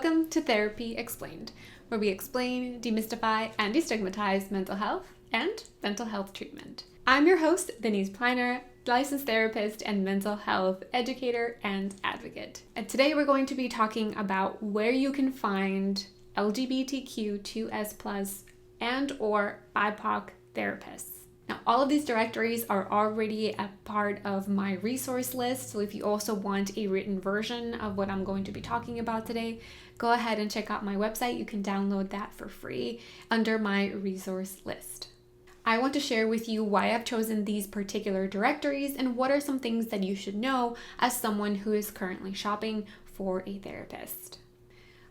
Welcome to Therapy Explained, where we explain, demystify, and destigmatize mental health and mental health treatment. I'm your host, Deniss, licensed therapist and mental health educator and advocate. And today we're going to be talking about where you can find LGBTQ2S+ and or BIPOC therapists. Now, all of these directories are already a part of my resource list, so if you also want a written version of what I'm going to be talking about today, go ahead and check out my website. You can download that for free under my resource list. I want to share with you why I've chosen these particular directories and what are some things that you should know as someone who is currently shopping for a therapist.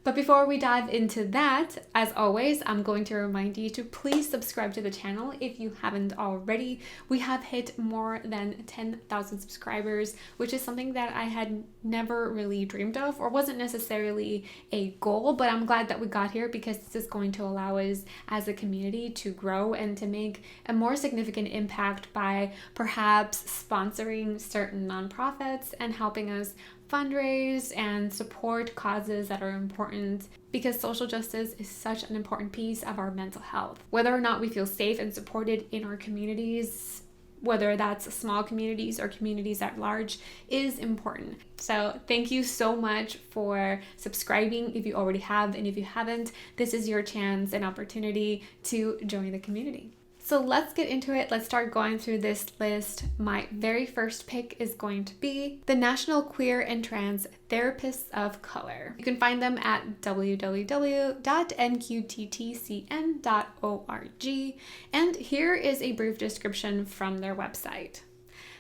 But before we dive into that, as always, I'm going to remind you to please subscribe to the channel if you haven't already. We have hit more than 10,000 subscribers, which is something that I had never really dreamed of or wasn't necessarily a goal, but I'm glad that we got here because this is going to allow us as a community to grow and to make a more significant impact by perhaps sponsoring certain nonprofits and helping us fundraise and support causes that are important, because social justice is such an important piece of our mental health. Whether or not we feel safe and supported in our communities, whether that's small communities or communities at large, is important. So thank you so much for subscribing if you already have, and if you haven't, this is your chance and opportunity to join the community. So let's get into it. Let's start going through this list. My very first pick is going to be the National Queer and Trans Therapists of Color. You can find them at www.nqttcn.org. And here is a brief description from their website.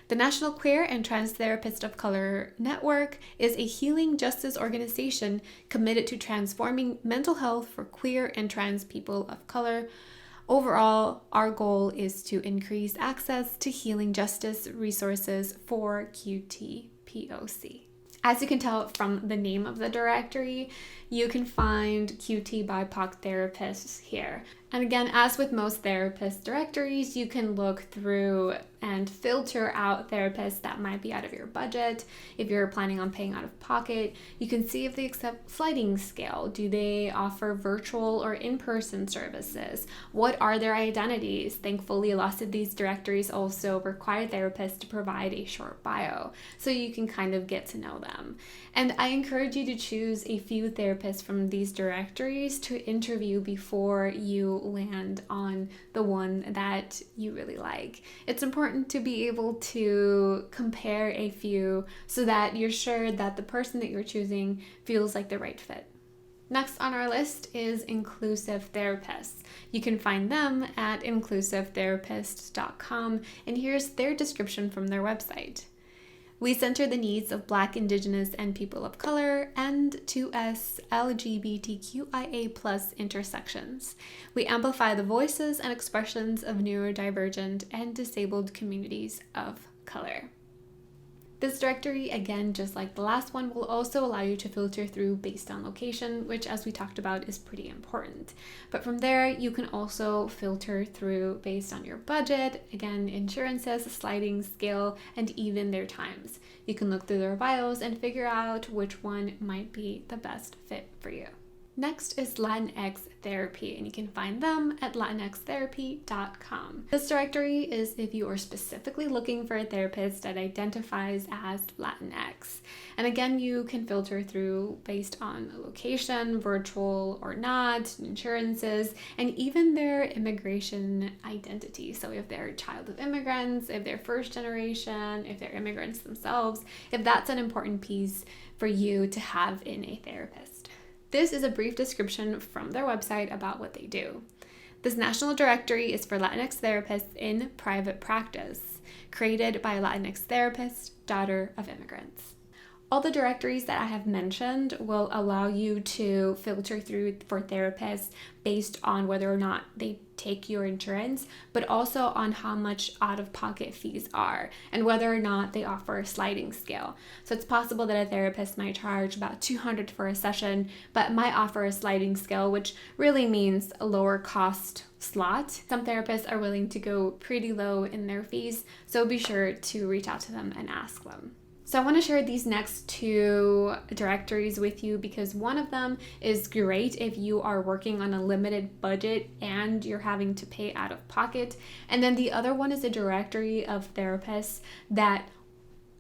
The National Queer and Trans Therapists of Color Network is a healing justice organization committed to transforming mental health for queer and trans people of color. Overall, our goal is to increase access to healing justice resources for QTPOC. As you can tell from the name of the directory, you can find QT BIPOC therapists here. And again, as with most therapist directories, you can look through and filter out therapists that might be out of your budget. If you're planning on paying out of pocket, you can see if they accept sliding scale. Do they offer virtual or in-person services? What are their identities? Thankfully, lots of these directories also require therapists to provide a short bio, so you can kind of get to know them. And I encourage you to choose a few therapists from these directories to interview before you land on the one that you really like. It's important to be able to compare a few so that you're sure that the person that you're choosing feels like the right fit. Next on our list is Inclusive Therapists. You can find them at inclusivetherapists.com, and here's their description from their website. We center the needs of Black, Indigenous, and people of color and 2S LGBTQIA+ intersections. We amplify the voices and expressions of neurodivergent and disabled communities of color. This directory, again, just like the last one, will also allow you to filter through based on location, which, as we talked about, is pretty important. But from there, you can also filter through based on your budget, again, insurances, sliding scale, and even their times. You can look through their bios and figure out which one might be the best fit for you. Next is Latinx Therapy, and you can find them at latinxtherapy.com. This directory is if you are specifically looking for a therapist that identifies as Latinx. And again, you can filter through based on location, virtual or not, insurances, and even their immigration identity. So if they're a child of immigrants, if they're first generation, if they're immigrants themselves, if that's an important piece for you to have in a therapist. This is a brief description from their website about what they do. This national directory is for Latinx therapists in private practice, created by a Latinx therapist, daughter of immigrants. All the directories that I have mentioned will allow you to filter through for therapists based on whether or not they take your insurance, but also on how much out-of-pocket fees are and whether or not they offer a sliding scale. So it's possible that a therapist might charge about $200 for a session, but might offer a sliding scale, which really means a lower cost slot. Some therapists are willing to go pretty low in their fees, so be sure to reach out to them and ask them. So I want to share these next two directories with you because one of them is great if you are working on a limited budget and you're having to pay out of pocket. And then the other one is a directory of therapists that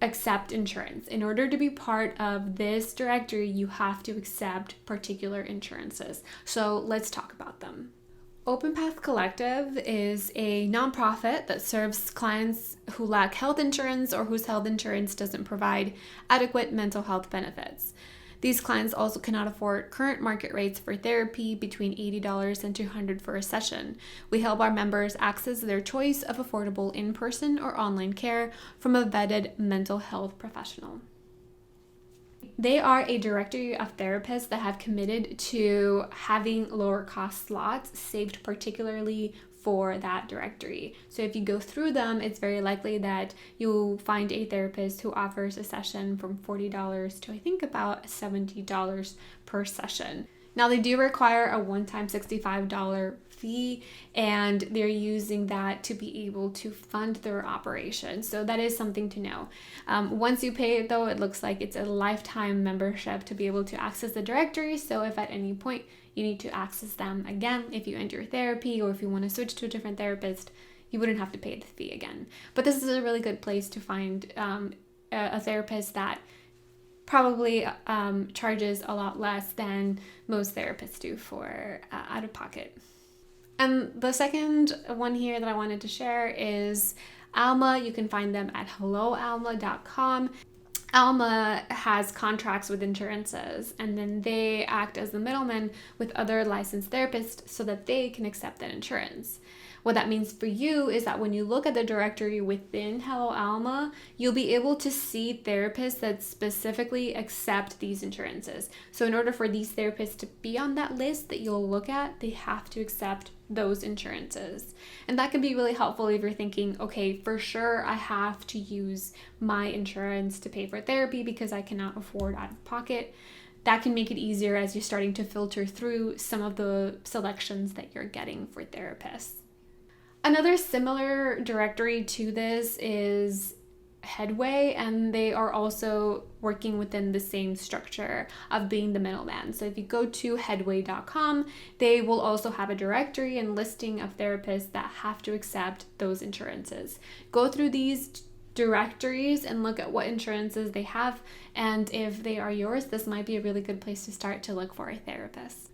accept insurance. In order to be part of this directory, you have to accept particular insurances. So let's talk about them. Open Path Collective is a nonprofit that serves clients who lack health insurance or whose health insurance doesn't provide adequate mental health benefits. These clients also cannot afford current market rates for therapy between $80 and $200 for a session. We help our members access their choice of affordable in-person or online care from a vetted mental health professional. They are a directory of therapists that have committed to having lower cost slots saved particularly for that directory. So if you go through them, it's very likely that you'll find a therapist who offers a session from $40 to I think about $70 per session. Now they do require a one-time $65 fee, and they're using that to be able to fund their operation. So that is something to know. Once you pay it though, it looks like it's a lifetime membership to be able to access the directory. So if at any point you need to access them again, if you end your therapy or if you want to switch to a different therapist, you wouldn't have to pay the fee again. But this is a really good place to find a therapist that probably charges a lot less than most therapists do for out of pocket. And the second one here that I wanted to share is Alma. You can find them at helloalma.com. Alma has contracts with insurances, and then they act as the middleman with other licensed therapists so that they can accept that insurance. What that means for you is that when you look at the directory within Hello Alma, you'll be able to see therapists that specifically accept these insurances. So in order for these therapists to be on that list that you'll look at, they have to accept those insurances. And that can be really helpful if you're thinking, okay, for sure I have to use my insurance to pay for therapy because I cannot afford out of pocket. That can make it easier as you're starting to filter through some of the selections that you're getting for therapists. Another similar directory to this is Headway, and they are also working within the same structure of being the middleman. So if you go to headway.com, they will also have a directory and listing of therapists that have to accept those insurances. Go through these directories and look at what insurances they have, and if they are yours, this might be a really good place to start to look for a therapist.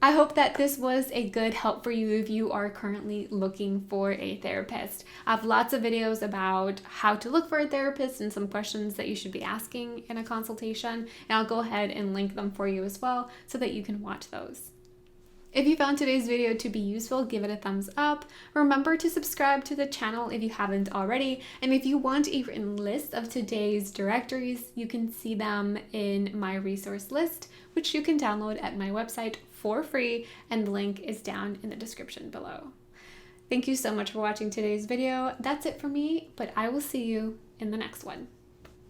I hope that this was a good help for you if you are currently looking for a therapist. I have lots of videos about how to look for a therapist and some questions that you should be asking in a consultation, and I'll go ahead and link them for you as well so that you can watch those. If you found today's video to be useful, give it a thumbs up. Remember to subscribe to the channel if you haven't already. And if you want a written list of today's directories, you can see them in my resource list, which you can download at my website for free, and the link is down in the description below. Thank you so much for watching today's video. That's it for me, but I will see you in the next one.